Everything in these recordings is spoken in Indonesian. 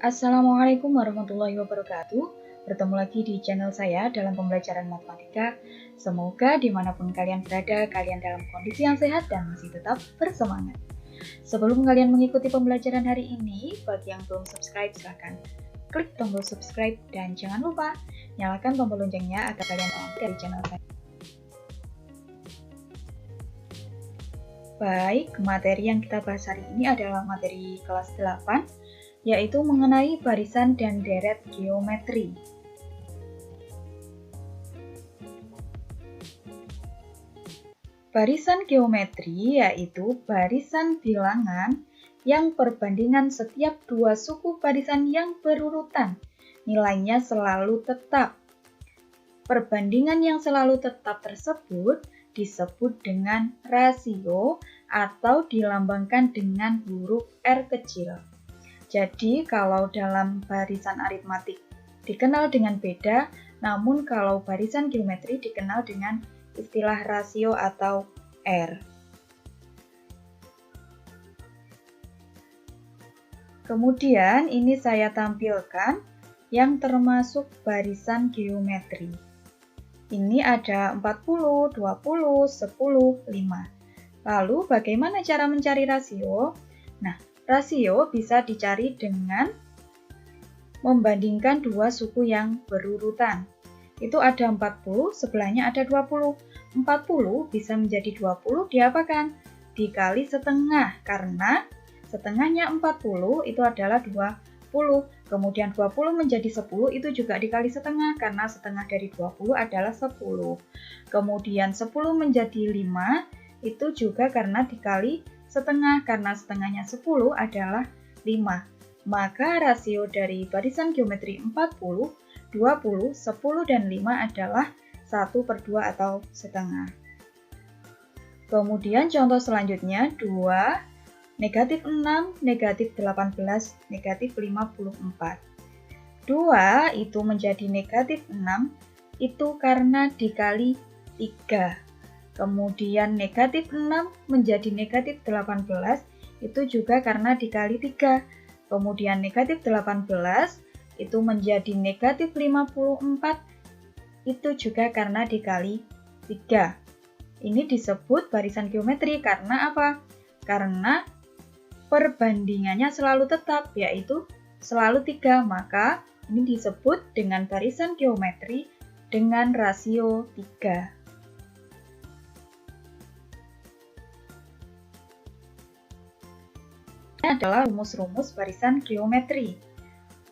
Assalamualaikum warahmatullahi wabarakatuh. Bertemu lagi di channel saya dalam pembelajaran matematika. Semoga dimanapun kalian berada, kalian dalam kondisi yang sehat dan masih tetap bersemangat. Sebelum kalian mengikuti pembelajaran hari ini, bagi yang belum subscribe silahkan klik tombol subscribe dan jangan lupa nyalakan tombol loncengnya agar kalian tahu dari channel saya. Baik, materi yang kita bahas hari ini adalah materi kelas 8, yaitu mengenai barisan dan deret geometri. Barisan geometri yaitu barisan bilangan yang perbandingan setiap dua suku barisan yang berurutan, nilainya selalu tetap. Perbandingan yang selalu tetap tersebut disebut dengan rasio atau dilambangkan dengan huruf R kecil. Jadi kalau dalam barisan aritmatik dikenal dengan beda, namun kalau barisan geometri dikenal dengan istilah rasio atau R. Kemudian ini saya tampilkan yang termasuk barisan geometri. Ini ada 40, 20, 10, 5. Lalu bagaimana cara mencari rasio? Nah, rasio bisa dicari dengan membandingkan dua suku yang berurutan. Itu ada 40, sebelahnya ada 20. 40 bisa menjadi 20 diapakan? Dikali setengah, karena setengahnya 40 itu adalah 20. Kemudian 20 menjadi 10 itu juga dikali setengah, karena setengah dari 20 adalah 10. Kemudian 10 menjadi 5 itu juga karena dikali setengah, karena setengahnya 10 adalah 5. Maka rasio dari barisan geometri 40, 20, 10, dan 5 adalah 1/2 atau setengah. Kemudian contoh selanjutnya 2, negatif 6, negatif 18, negatif 54. 2 itu menjadi negatif 6 itu karena dikali 3. Kemudian negatif 6 menjadi negatif 18 itu juga karena dikali 3. Kemudian negatif 18 itu menjadi negatif 54 itu juga karena dikali 3. Ini disebut barisan geometri karena apa? Karena perbandingannya selalu tetap, yaitu selalu 3, maka ini disebut dengan barisan geometri dengan rasio 3. Ini adalah rumus-rumus barisan geometri.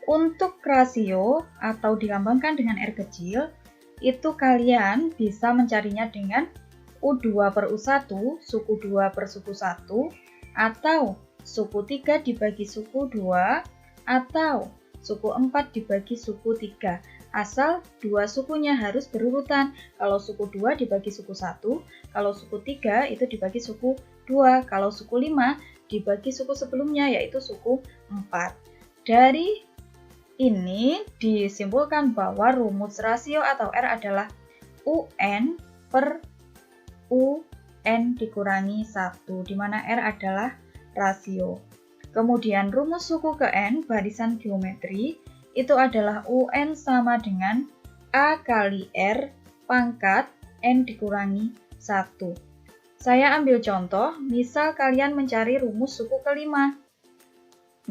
Untuk rasio atau dilambangkan dengan R kecil, itu kalian bisa mencarinya dengan U2/U1, suku 2 per suku 1, atau suku 3 dibagi suku 2, atau suku 4 dibagi suku 3. Asal dua sukunya harus berurutan. Kalau suku 2 dibagi suku 1, kalau suku 3 itu dibagi suku 2, kalau suku 5 dibagi suku sebelumnya yaitu suku 4. Dari ini disimpulkan bahwa rumus rasio atau R adalah UN per UN dikurangi 1, di mana R adalah rasio. Kemudian rumus suku ke N barisan geometri itu adalah UN sama dengan A kali R pangkat N dikurangi 1. Saya ambil contoh, misal kalian mencari rumus suku kelima.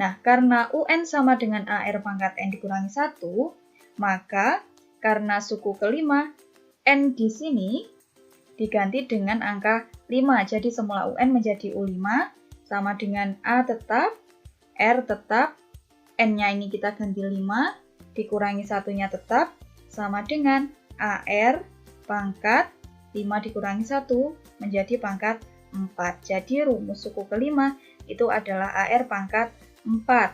Nah, karena UN sama dengan AR pangkat N dikurangi 1, maka karena suku kelima, N di sini diganti dengan angka 5. Jadi semula UN menjadi U5, sama dengan A tetap, R tetap, N-nya ini kita ganti 5, dikurangi 1-nya tetap, sama dengan AR pangkat 5 dikurangi 1 menjadi pangkat 4. Jadi rumus suku kelima itu adalah AR pangkat 4.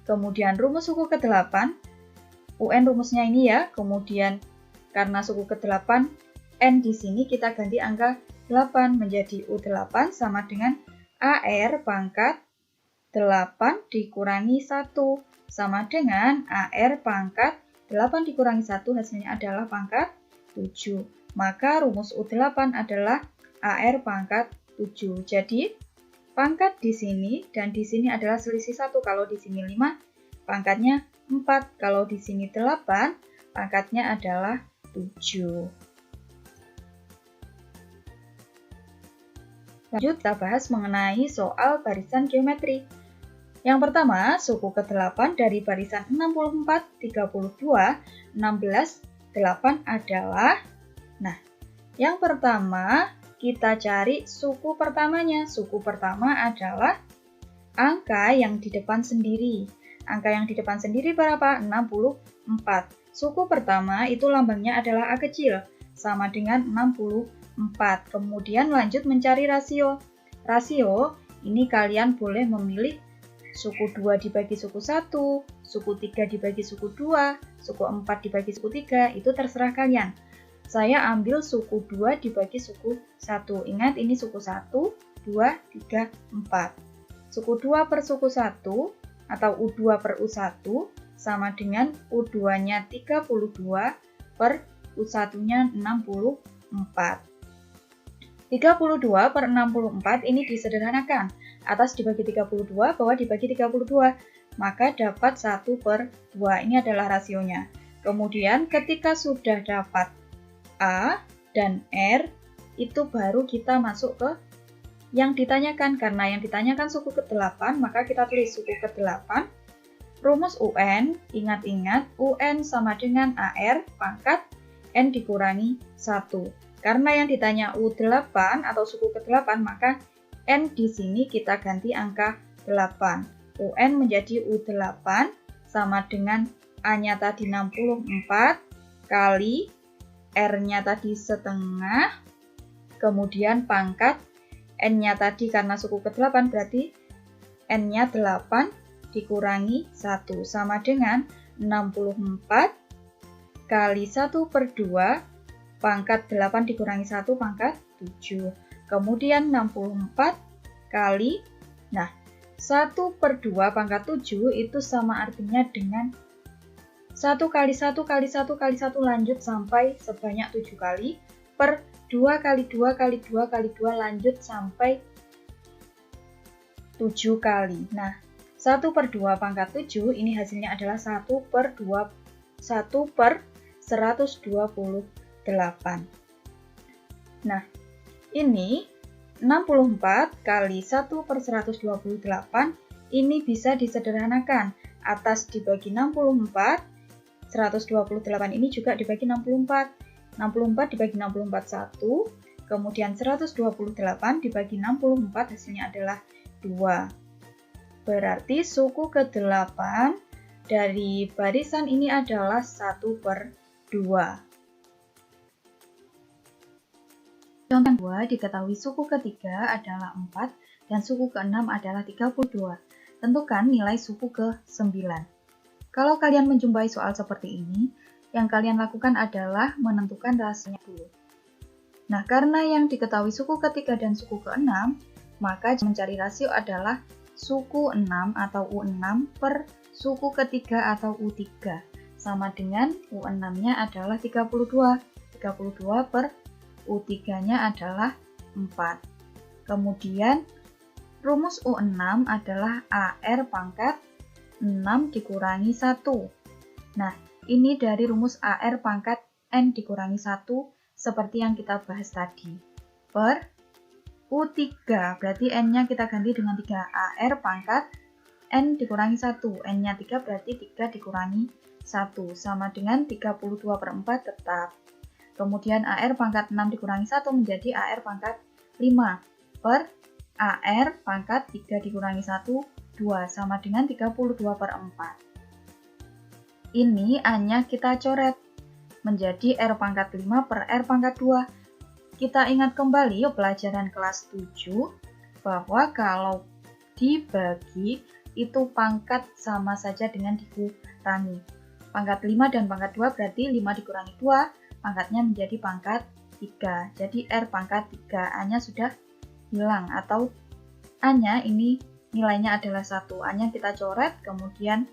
Kemudian rumus suku ke-8, UN rumusnya ini ya, kemudian karena suku ke-8, N di sini kita ganti angka 8 menjadi U8 sama dengan AR pangkat 8 dikurangi 1 sama dengan AR pangkat 8 dikurangi 1 hasilnya adalah pangkat 7. Maka rumus U8 adalah AR pangkat 7. Jadi pangkat di sini dan di sini adalah selisih 1. Kalau di sini 5, pangkatnya 4. Kalau di sini 8, pangkatnya adalah 7. Lanjut kita bahas mengenai soal barisan geometri. Yang pertama, suku ke-8 dari barisan 64, 32, 16, 8 adalah. Nah, yang pertama kita cari suku pertamanya. Suku pertama adalah angka yang di depan sendiri. Angka yang di depan sendiri berapa? 64. Suku pertama itu lambangnya adalah A kecil, sama dengan 64. Kemudian lanjut mencari rasio. Rasio, ini kalian boleh memilih suku 2 dibagi suku 1, suku 3 dibagi suku 2, suku 4 dibagi suku 3, itu terserah kalian. Saya ambil suku 2 dibagi suku 1. Ingat, ini suku 1, 2, 3, 4. Suku 2 per suku 1 atau U2 per U1 sama dengan U2-nya 32 per U1-nya 64. 32 per 64 ini disederhanakan. Atas dibagi 32, bawah dibagi 32. Maka dapat 1 per 2. Ini adalah rasionya. Kemudian ketika sudah dapat A dan R, itu baru kita masuk ke yang ditanyakan. Karena yang ditanyakan suku ke-8, maka kita tulis suku ke-8. Rumus UN, ingat-ingat, UN sama dengan AR pangkat N dikurangi 1. Karena yang ditanya U8 atau suku ke-8, maka N di sini kita ganti angka 8. UN menjadi U8 sama dengan A-nya tadi 64 kali R-nya tadi setengah, kemudian pangkat N-nya tadi karena suku ke-8 berarti N-nya 8 dikurangi 1 sama dengan 64 kali 1 per 2 pangkat 8 dikurangi 1 pangkat 7. Kemudian 64 kali, nah 1 per 2 pangkat 7 itu sama artinya dengan 1 kali 1 kali 1 kali 1 lanjut sampai sebanyak 7 kali per 2 kali 2 kali 2 kali 2 lanjut sampai 7 kali. Nah 1 per 2 pangkat 7 ini hasilnya adalah 1 per 128. Nah, ini 64 kali 1 per 128 ini bisa disederhanakan. Atas dibagi 64, 128 ini juga dibagi 64. 64 dibagi 64 1, kemudian 128 dibagi 64 hasilnya adalah 2. Berarti suku ke-8 dari barisan ini adalah 1 per 2. Contoh 2, diketahui suku ketiga adalah 4 dan suku ke-6 adalah 32. Tentukan nilai suku ke-9. Kalau kalian menjumpai soal seperti ini, yang kalian lakukan adalah menentukan rasionya dulu. Nah, karena yang diketahui suku ketiga dan suku ke-6, maka mencari rasio adalah suku 6 atau U6 per suku ketiga atau U3. Sama dengan U6-nya adalah 32. 32 per U3-nya adalah 4. Kemudian rumus U6 adalah AR pangkat 6 dikurangi 1. Nah, ini dari rumus AR pangkat N dikurangi 1 seperti yang kita bahas tadi. Per U3, berarti N-nya kita ganti dengan 3. AR pangkat N dikurangi 1. N-nya 3 berarti 3 dikurangi 1 sama dengan 32 per 4 tetap. Kemudian AR pangkat 6 dikurangi 1 menjadi AR pangkat 5 per AR pangkat 3 dikurangi 1, 2 sama dengan 32 per 4. Ini A-nya kita coret menjadi R pangkat 5 per R pangkat 2. Kita ingat kembali pelajaran kelas 7 bahwa kalau dibagi itu pangkat sama saja dengan dikurangi. Pangkat 5 dan pangkat 2 berarti 5 dikurangi 2. Pangkatnya menjadi pangkat 3. Jadi R pangkat 3. A-nya sudah hilang atau A-nya ini nilainya adalah 1. A-nya kita coret, kemudian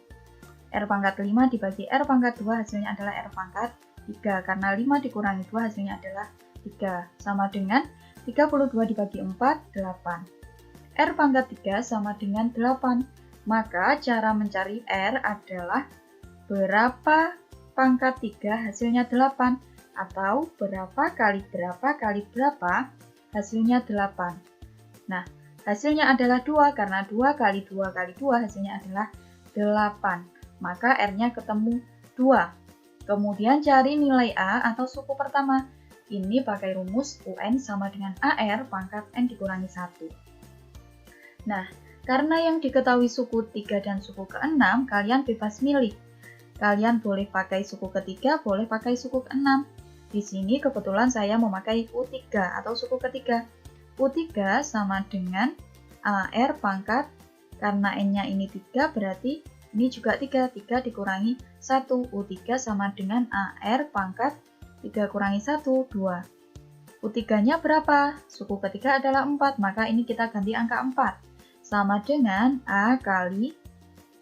R pangkat 5 dibagi R pangkat 2 hasilnya adalah R pangkat 3. Karena 5 dikurangi 2 hasilnya adalah 3. Sama dengan 32 dibagi 4, 8. R pangkat 3 sama dengan 8. Maka cara mencari R adalah berapa pangkat 3 hasilnya 8, atau berapa kali berapa hasilnya 8. Nah, hasilnya adalah 2 karena 2 kali 2 kali 2 hasilnya adalah 8. Maka R-nya ketemu 2. Kemudian cari nilai A atau suku pertama. Ini pakai rumus UN sama dengan AR pangkat N dikurangi 1. Nah, karena yang diketahui suku 3 dan suku ke-6, kalian bebas milih. Kalian boleh pakai suku ketiga, boleh pakai suku ke-6. Di sini kebetulan saya memakai U3 atau suku ketiga. U3 sama dengan AR pangkat, karena N-nya ini 3 berarti ini juga 3 dikurangi 1. U3 sama dengan AR pangkat 3 kurangi 1, 2. U3-nya berapa? Suku ketiga adalah 4, maka ini kita ganti angka 4. Sama dengan A kali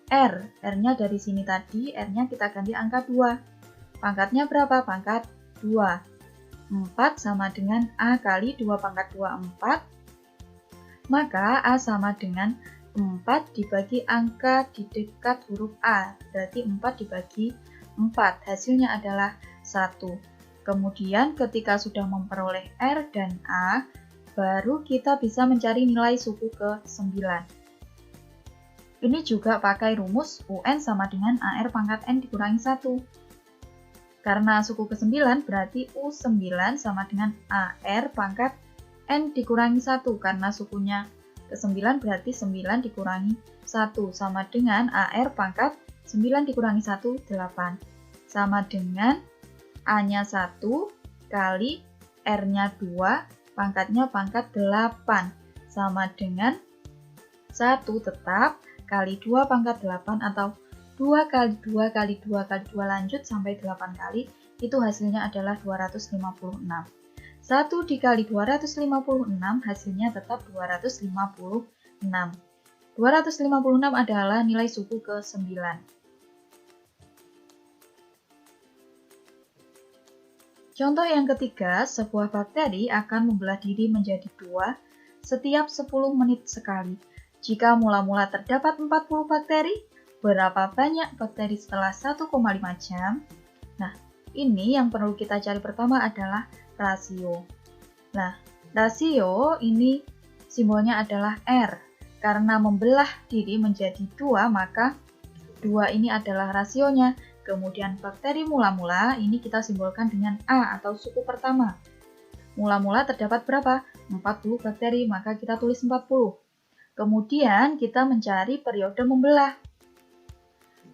R. R-nya dari sini tadi, R-nya kita ganti angka 2. Pangkatnya berapa? Pangkat 2. 4 sama dengan A kali 2 pangkat 2, 4. Maka A sama dengan 4 dibagi angka di dekat huruf A. Berarti 4 dibagi 4. Hasilnya adalah 1. Kemudian ketika sudah memperoleh R dan A, baru kita bisa mencari nilai suku ke-9. Ini juga pakai rumus UN sama dengan AR pangkat N dikurangi 1. Karena suku ke-9 berarti U9 sama dengan AR pangkat N dikurangi 1. Karena sukunya ke-9 berarti 9 dikurangi 1. Sama dengan AR pangkat 9 dikurangi 1, 8. Sama dengan A-nya 1 kali R-nya 2, pangkatnya pangkat 8. Sama dengan 1 tetap kali 2 pangkat 8 atau 2 kali 2 kali 2 kali 2 lanjut sampai 8 kali, itu hasilnya adalah 256. 1 dikali 256 hasilnya tetap 256. 256 adalah nilai suku ke-9. Contoh yang ketiga, sebuah bakteri akan membelah diri menjadi 2 setiap 10 menit sekali. Jika mula-mula terdapat 40 bakteri, berapa banyak bakteri setelah 1,5 jam? Nah, ini yang perlu kita cari pertama adalah rasio. Nah, rasio ini simbolnya adalah R. Karena membelah diri menjadi 2, maka 2 ini adalah rasionya. Kemudian bakteri mula-mula ini kita simbolkan dengan A atau suku pertama. Mula-mula terdapat berapa? 40 bakteri, maka kita tulis 40. Kemudian kita mencari periode membelah.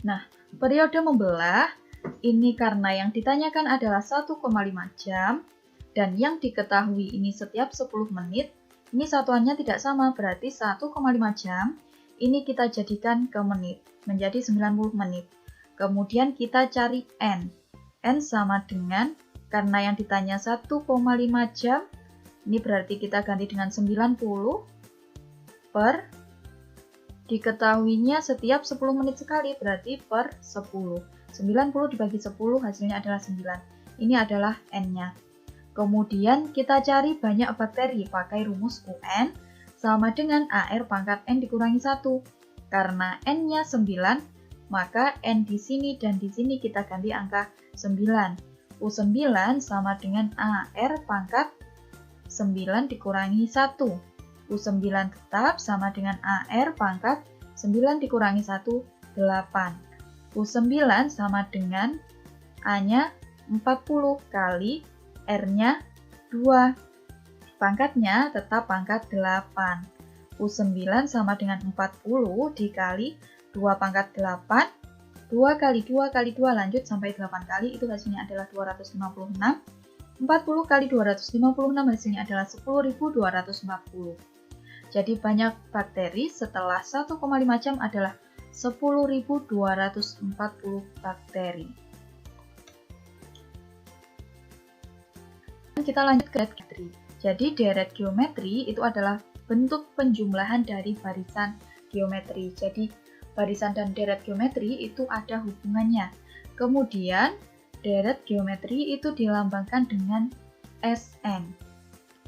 Nah, periode membelah ini karena yang ditanyakan adalah 1,5 jam dan yang diketahui ini setiap 10 menit. Ini satuannya tidak sama, berarti 1,5 jam ini kita jadikan ke menit, menjadi 90 menit. Kemudian kita cari N. N sama dengan, karena yang ditanya 1,5 jam, ini berarti kita ganti dengan 90 per, diketahuinya setiap 10 menit sekali, berarti per 10. 90 dibagi 10 hasilnya adalah 9. Ini adalah N-nya. Kemudian kita cari banyak bakteri pakai rumus UN sama dengan AR pangkat N dikurangi 1. Karena N-nya 9, maka N di sini dan di sini kita ganti angka 9. U9 sama dengan AR pangkat 9 dikurangi 1. U9 tetap sama dengan AR pangkat 9 dikurangi 1, 8. U9 sama dengan A-nya 40 kali R-nya 2. Pangkatnya tetap pangkat 8. U9 sama dengan 40 dikali 2 pangkat 8, 2 kali 2 kali 2 lanjut sampai 8 kali, itu hasilnya adalah 256. 40 kali 256 hasilnya adalah 10.240. Jadi banyak bakteri setelah 1,5 jam adalah 10.240 bakteri. Kita lanjut ke deret geometri. Jadi deret geometri itu adalah bentuk penjumlahan dari barisan geometri. Jadi barisan dan deret geometri itu ada hubungannya. Kemudian deret geometri itu dilambangkan dengan SN.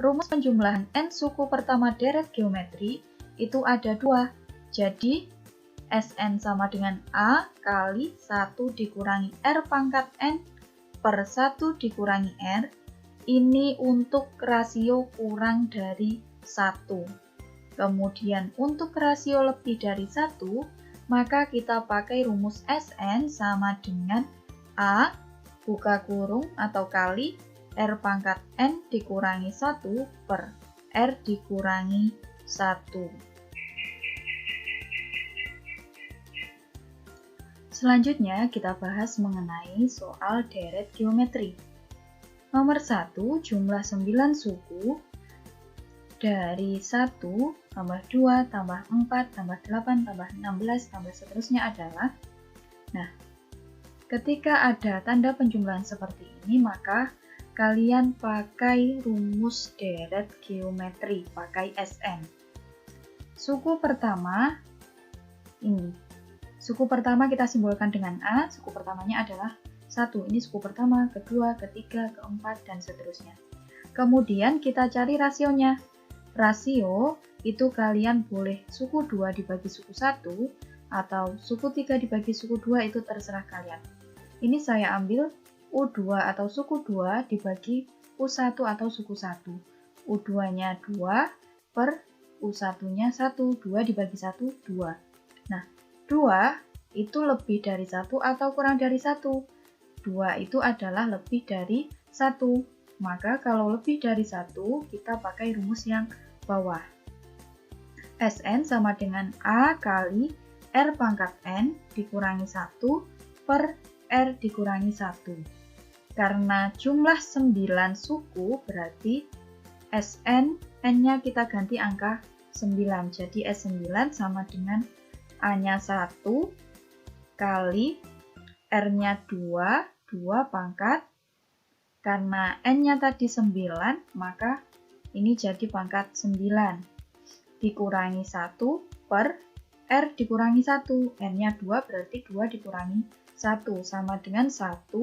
Rumus penjumlahan N suku pertama deret geometri itu ada 2. Jadi Sn sama dengan A kali 1 dikurangi R pangkat N per 1 dikurangi R. Ini untuk rasio kurang dari 1. Kemudian untuk rasio lebih dari 1, maka kita pakai rumus Sn sama dengan A buka kurung atau kali R pangkat N dikurangi 1 per R dikurangi 1. Selanjutnya kita bahas mengenai soal deret geometri. Nomor 1, jumlah 9 suku dari 1 tambah 2 tambah 4 tambah 8 tambah 16 tambah seterusnya adalah. Nah, ketika ada tanda penjumlahan seperti ini, maka kalian pakai rumus deret geometri, pakai Sn. Suku pertama ini. Suku pertama kita simbolkan dengan A, suku pertamanya adalah 1. Ini suku pertama, kedua, ketiga, keempat, dan seterusnya. Kemudian kita cari rasionya. Rasio itu kalian boleh suku 2 dibagi suku 1, atau suku 3 dibagi suku 2, itu terserah kalian. Ini saya ambil U2 atau suku 2 dibagi U1 atau suku 1. U2-nya 2 per U1-nya 1, 2 dibagi 1, 2. Nah, 2 itu lebih dari 1 atau kurang dari 1. 2 itu adalah lebih dari 1. Maka kalau lebih dari 1, kita pakai rumus yang bawah. Sn sama dengan A kali R pangkat N dikurangi 1 per R dikurangi 1. Karena jumlah 9 suku, berarti Sn, N-nya kita ganti angka 9. Jadi S9 sama dengan A-nya 1 kali R-nya 2, 2 pangkat. Karena N-nya tadi 9, maka ini jadi pangkat 9. Dikurangi 1 per R dikurangi 1. N-nya 2 berarti 2 dikurangi 1. Sama dengan 1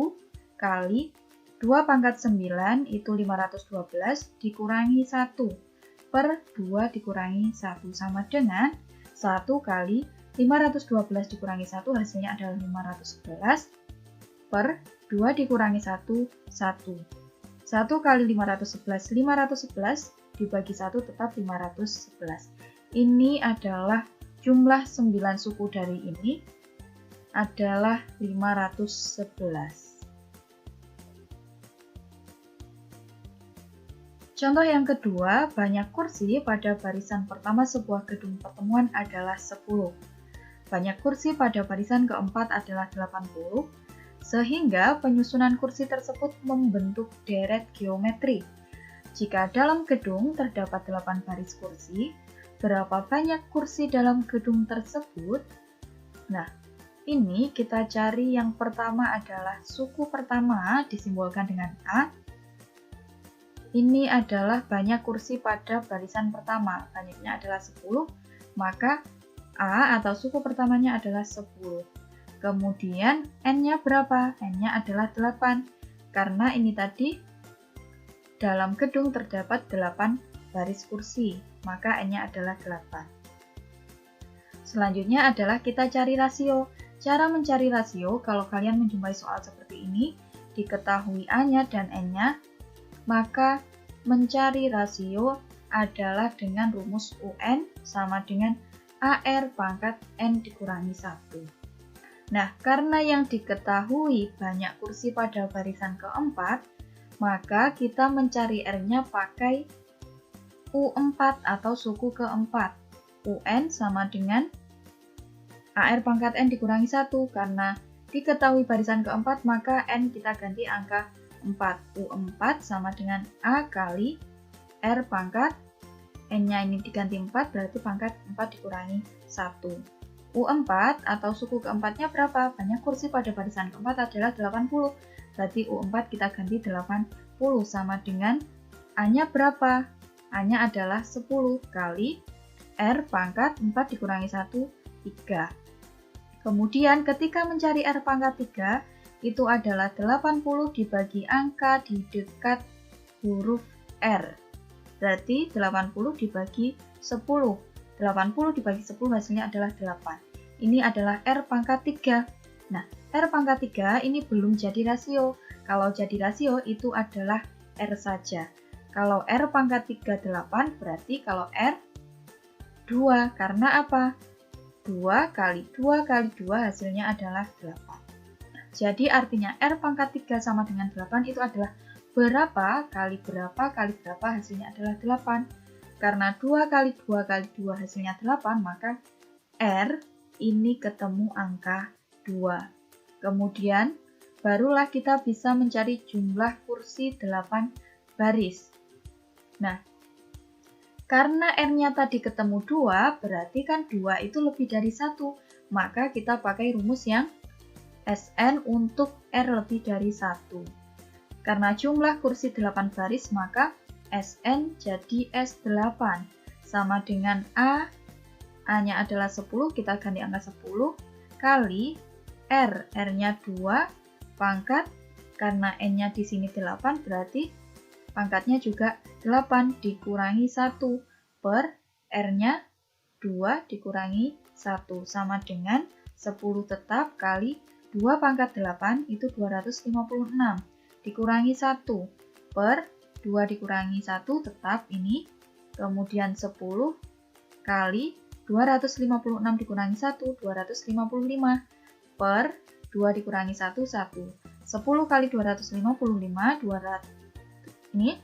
kali 2 pangkat 9 itu 512 dikurangi 1 per 2 dikurangi 1. Sama dengan 1 kali 512 dikurangi 1 hasilnya adalah 511 per 2 dikurangi 1, 1. 1 kali 511, 511 dibagi 1 tetap 511. Ini adalah jumlah 9 suku dari ini adalah 511. Contoh yang kedua, banyak kursi pada barisan pertama sebuah gedung pertemuan adalah 10. Banyak kursi pada barisan keempat adalah 80, sehingga penyusunan kursi tersebut membentuk deret geometri. Jika dalam gedung terdapat 8 baris kursi, berapa banyak kursi dalam gedung tersebut? Nah, ini kita cari yang pertama adalah suku pertama, disimbolkan dengan A. Ini adalah banyak kursi pada barisan pertama, banyaknya adalah 10, maka A atau suku pertamanya adalah 10. Kemudian N-nya berapa? N-nya adalah 8. Karena ini tadi dalam gedung terdapat 8 baris kursi, maka N-nya adalah 8. Selanjutnya adalah kita cari rasio. Cara mencari rasio, kalau kalian menjumpai soal seperti ini, diketahui A-nya dan N-nya, maka mencari rasio adalah dengan rumus UN sama dengan AR pangkat N dikurangi 1. Nah, karena yang diketahui banyak kursi pada barisan keempat, maka kita mencari R-nya pakai U4 atau suku keempat. UN sama dengan AR pangkat N dikurangi 1. Karena diketahui barisan keempat, maka N kita ganti angka 4. U4 sama dengan A kali R pangkat N-nya ini diganti 4, berarti pangkat 4 dikurangi 1. U4 atau suku keempatnya berapa? Banyak kursi pada barisan keempat adalah 80. Berarti U4 kita ganti 80 sama dengan A-nya berapa? A-nya adalah 10 kali R pangkat 4 dikurangi 1, 3. Kemudian ketika mencari R pangkat 3, itu adalah 80 dibagi angka di dekat huruf R. Berarti 80 dibagi 10. 80 dibagi 10 hasilnya adalah 8. ini adalah R pangkat 3. Nah, R pangkat 3 ini belum jadi rasio. Kalau jadi rasio itu adalah R saja. Kalau R pangkat 3 8, berarti kalau R 2. Karena apa? 2 kali 2 kali 2 hasilnya adalah 8. Jadi artinya R pangkat 3 sama dengan 8 itu adalah berapa kali berapa kali berapa hasilnya adalah 8. Karena 2 kali 2 kali 2 hasilnya 8, maka R ini ketemu angka 2. Kemudian barulah kita bisa mencari jumlah kursi 8 baris. Nah, karena R-nya tadi ketemu 2, berarti kan 2 itu lebih dari 1. Maka kita pakai rumus yang Sn untuk R lebih dari 1. Karena jumlah kursi 8 baris, maka Sn jadi S8. Sama dengan A-nya adalah 10, kita ganti angka 10, kali R, R-nya 2, pangkat, karena N-nya di sini 8, berarti pangkatnya juga 8 dikurangi 1 per R-nya 2 dikurangi 1 sama dengan 10 tetap kali 2 pangkat 8 itu 256 dikurangi 1 per 2 dikurangi 1 tetap ini, kemudian 10 kali 256 dikurangi 1 255 per 2 dikurangi 1 1. 10 kali 255 200. Ini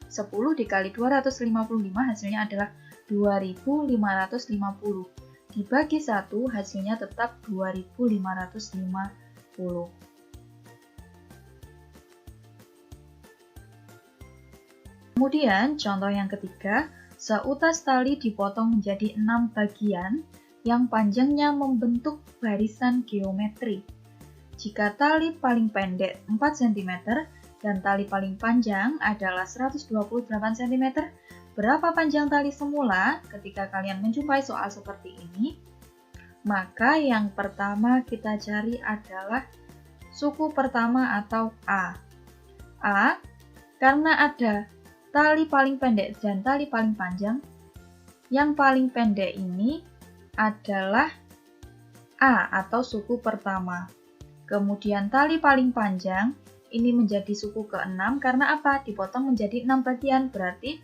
10 dikali 255 hasilnya adalah 2550. Dibagi 1 hasilnya tetap 2550. Kemudian contoh yang ketiga, seutas tali dipotong menjadi 6 bagian yang panjangnya membentuk barisan geometri. Jika tali paling pendek 4 cm dan tali paling panjang adalah 128 cm, berapa panjang tali semula? Ketika kalian menjumpai soal seperti ini, maka yang pertama kita cari adalah suku pertama atau A. A, karena ada tali paling pendek dan tali paling panjang, yang paling pendek ini adalah A atau suku pertama. Kemudian tali paling panjang ini menjadi suku ke-6 karena apa? Dipotong menjadi 6 bagian, berarti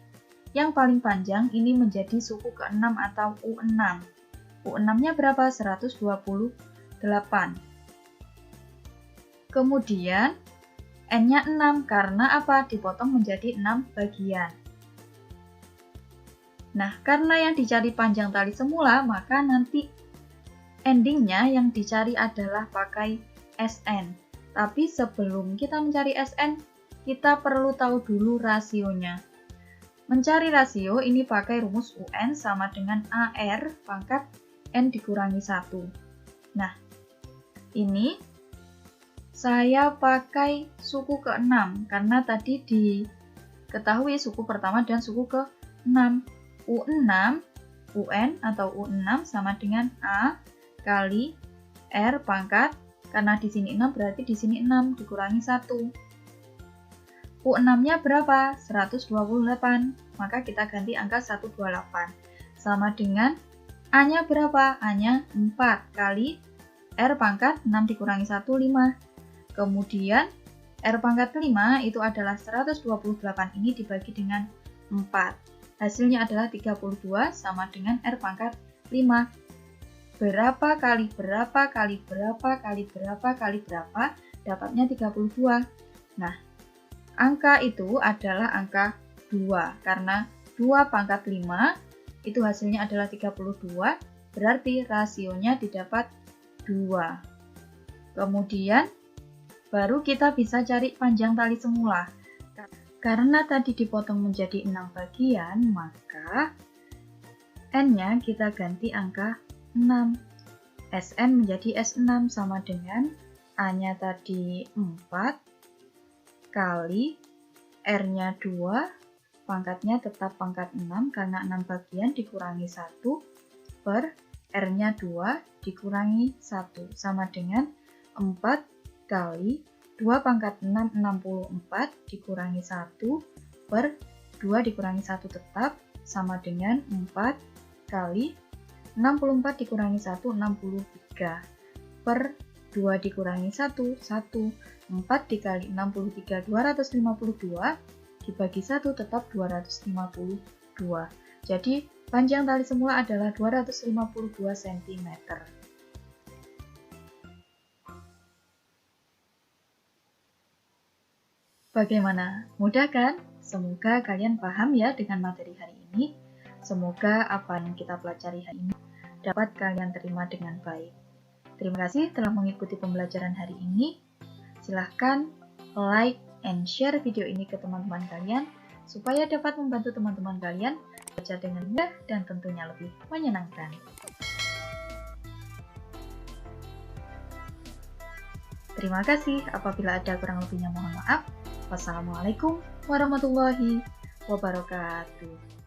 yang paling panjang ini menjadi suku ke-6 atau U6. U6-nya berapa? 128. Kemudian N-nya 6 karena apa? Dipotong menjadi 6 bagian. Nah, karena yang dicari panjang tali semula, maka nanti endingnya yang dicari adalah pakai Sn. Tapi sebelum kita mencari Sn, kita perlu tahu dulu rasionya. Mencari rasio ini pakai rumus UN sama dengan AR pangkat N dikurangi 1. Nah, ini saya pakai suku ke-6 karena tadi diketahui suku pertama dan suku ke-6. U6, UN atau U6 sama dengan A kali R pangkat, karena di sini 6 berarti di sini 6 dikurangi 1. U6-nya berapa? 128. Maka kita ganti angka 128. Sama dengan A-nya berapa? A-nya 4 kali R pangkat 6 dikurangi 1, 5. Kemudian R pangkat 5 itu adalah 128 ini dibagi dengan 4. Hasilnya adalah 32 sama dengan R pangkat 5. Berapa kali berapa kali berapa kali berapa kali berapa, dapatnya 32. Nah, angka itu adalah angka 2, karena 2 pangkat 5 itu hasilnya adalah 32, berarti rasionya didapat 2. Kemudian, baru kita bisa cari panjang tali semula. Karena tadi dipotong menjadi 6 bagian, maka N-nya kita ganti angka 6. Sn menjadi S6 sama dengan A-nya tadi 4 kali R-nya 2, pangkatnya tetap pangkat 6 karena 6 bagian dikurangi 1 per R-nya 2 dikurangi 1 sama dengan 4 kali 2 pangkat 6, 64 dikurangi 1 per 2 dikurangi 1 tetap sama dengan 4 kali 64 dikurangi 1, 63. Per 2 dikurangi 1, 1. 4 dikali 63, 252. Dibagi 1 tetap 252. Jadi, panjang tali semula adalah 252 cm. Bagaimana? Mudah kan? Semoga kalian paham ya dengan materi hari ini. Semoga apa yang kita pelajari hari ini dapat kalian terima dengan baik. Terima kasih telah mengikuti pembelajaran hari ini. Silahkan like and share video ini ke teman-teman kalian supaya dapat membantu teman-teman kalian belajar dengan mudah dan tentunya lebih menyenangkan. Terima kasih. Apabila ada kurang lebihnya mohon maaf. Wassalamualaikum warahmatullahi wabarakatuh.